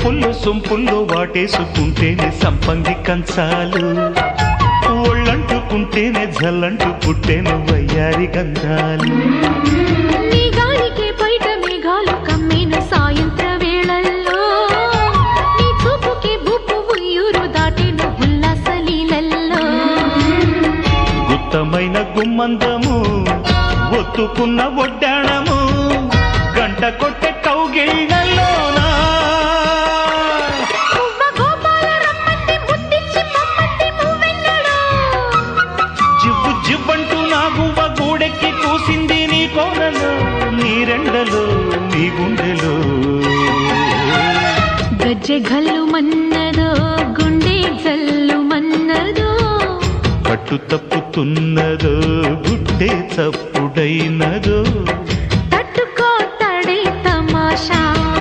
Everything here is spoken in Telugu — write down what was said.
వంపుల్లో సొంపుల్లో వాటేసుకుంటేనే సంపంగి కంచాలు, ఒళ్ళంటుకుంటేనే జల్లంటు పుట్టేను వయ్యారి గంధాలు. నీ గాలికే బయట మేఘాలు కమ్మేను సాయంత్ర వేళల్లో, నీ చూపుకే బూపు ఉయ్యూరు దాటేను ఉల్లాస లీలల్లో. గుత్తమైన గుమ్మందము ఒత్తుకున్న ఒడ్డాణము గంట కొట్టే కౌగిళ్ళలోనా జివ్వు జివ్వంటూ నా గువ్వ గూడెక్కి కూసింది నీ కోనలో, నీ రెండలో నీ గుండెలో. గజ్జె గల్లు మన్నదో గుండె జల్లు మన్నదో, పట్టు తప్పుతున్నదో గుడ్డే చప్పుడైనదో.